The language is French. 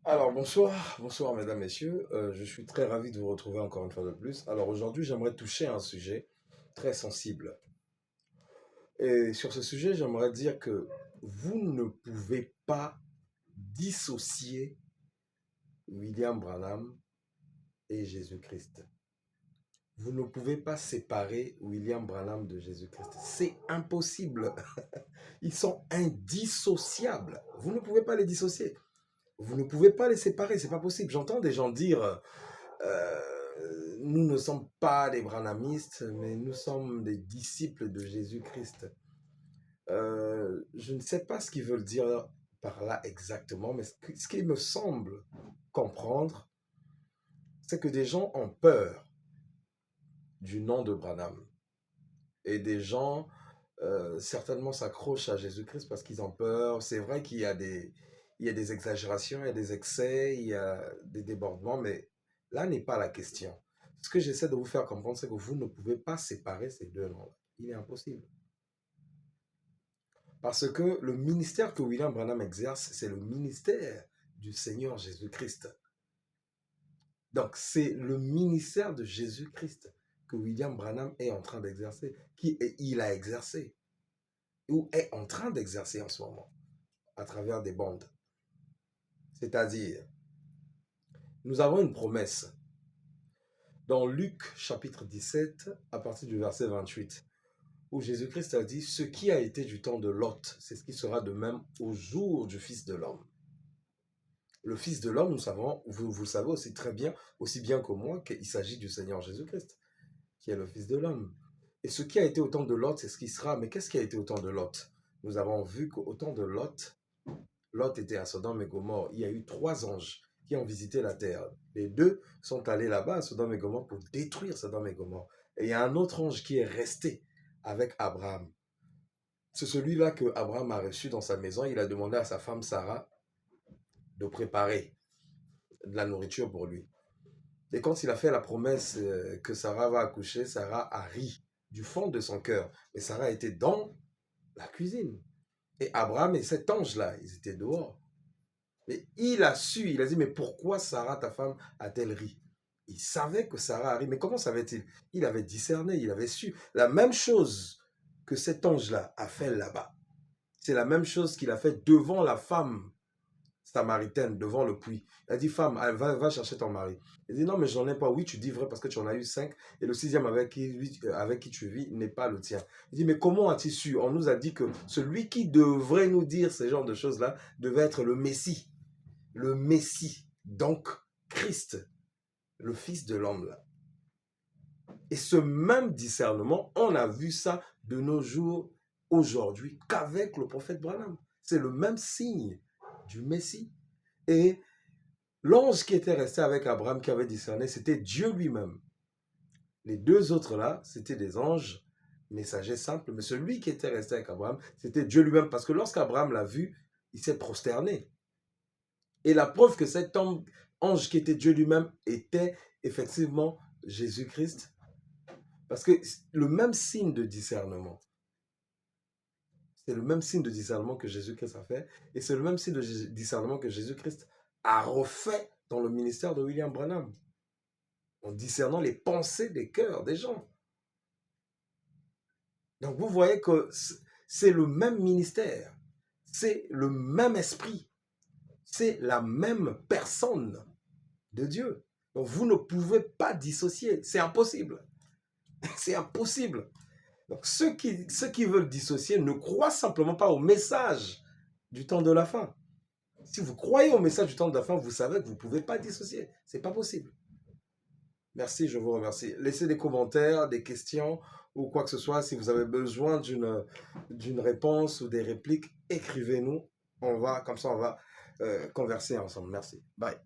Alors bonsoir mesdames, messieurs. Je suis très ravi de vous retrouver encore une fois de plus. Alors aujourd'hui, j'aimerais toucher à un sujet très sensible. Et sur ce sujet, j'aimerais dire que vous ne pouvez pas dissocier William Branham et Jésus-Christ. Vous ne pouvez pas séparer William Branham de Jésus-Christ. C'est impossible. Ils sont indissociables. Vous ne pouvez pas les dissocier. Vous ne pouvez pas les séparer. C'est pas possible. J'entends des gens dire nous ne sommes pas des branhamistes, mais nous sommes des disciples de Jésus-Christ. Je ne sais pas ce qu'ils veulent dire par là exactement, mais ce qui me semble comprendre, c'est que des gens ont peur du nom de Branham. Et des gens certainement s'accrochent à Jésus-Christ parce qu'ils ont peur. C'est vrai il y a des exagérations, il y a des excès, il y a des débordements, mais là n'est pas la question. Ce que j'essaie de vous faire comprendre, c'est que vous ne pouvez pas séparer ces deux noms-là. Il est impossible. Parce que le ministère que William Branham exerce, c'est le ministère du Seigneur Jésus-Christ. Donc, c'est le ministère de Jésus-Christ que William Branham est en train d'exercer, il a exercé, ou est en train d'exercer en ce moment, à travers des bandes. C'est-à-dire, nous avons une promesse dans Luc chapitre 17, à partir du verset 28, où Jésus-Christ a dit, ce qui a été du temps de Lot, c'est ce qui sera de même au jour du Fils de l'homme. Le Fils de l'homme, nous savons, vous le savez aussi très bien, aussi bien que moi, qu'il s'agit du Seigneur Jésus-Christ, qui est le Fils de l'homme. Et ce qui a été au temps de Lot, c'est ce qui sera. Mais qu'est-ce qui a été au temps de Lot? Nous avons vu qu'au temps de Lot, Lot était à Sodome et Gomorre. Il y a eu 3 anges qui ont visité la terre. Les deux sont allés là-bas à Sodome et Gomorre pour détruire Sodome et Gomorre. Et il y a un autre ange qui est resté avec Abraham. C'est celui-là que Abraham a reçu dans sa maison. Il a demandé à sa femme Sarah de préparer de la nourriture pour lui. Et quand il a fait la promesse que Sarah va accoucher, Sarah a ri du fond de son cœur. Mais Sarah était dans la cuisine. Et Abraham et cet ange-là, ils étaient dehors. Mais il a su, il a dit, mais pourquoi Sarah, ta femme, a-t-elle ri? Il savait que Sarah a ri, mais comment savait-il? Il avait discerné, il avait su. La même chose que cet ange-là a fait là-bas. C'est la même chose qu'il a fait devant la femme samaritaine, devant le puits. Il a dit, femme, va chercher ton mari. Il dit, non, mais j'en ai pas. Oui, tu dis vrai parce que tu en as eu 5. Et le sixième avec qui tu vis n'est pas le tien. Il dit, mais comment as-tu su? On nous a dit que celui qui devrait nous dire ce genre de choses-là devait être le Messie. Le Messie, donc Christ, le Fils de l'homme là. Et ce même discernement, on a vu ça de nos jours aujourd'hui qu'avec le prophète Branham. C'est le même signe du Messie. Et l'ange qui était resté avec Abraham, qui avait discerné, c'était Dieu lui-même. Les deux autres là, c'était des anges messagers simples, mais celui qui était resté avec Abraham, c'était Dieu lui-même, parce que lorsqu'Abraham l'a vu, il s'est prosterné. Et la preuve que cet ange qui était Dieu lui-même était effectivement Jésus-Christ, parce que le même signe de discernement, c'est le même signe de discernement que Jésus-Christ a fait, et c'est le même signe de discernement que Jésus-Christ a refait dans le ministère de William Branham, en discernant les pensées des cœurs des gens. Donc vous voyez que c'est le même ministère, c'est le même esprit, c'est la même personne de Dieu. Donc vous ne pouvez pas dissocier, c'est impossible. C'est impossible. Donc ceux qui veulent dissocier ne croient simplement pas au message du temps de la fin. Si vous croyez au message du temps de la fin, vous savez que vous ne pouvez pas dissocier. C'est pas possible. Merci, je vous remercie. Laissez des commentaires, des questions ou quoi que ce soit. Si vous avez besoin d'une réponse ou des répliques, écrivez-nous. Comme ça, on va converser ensemble. Merci. Bye.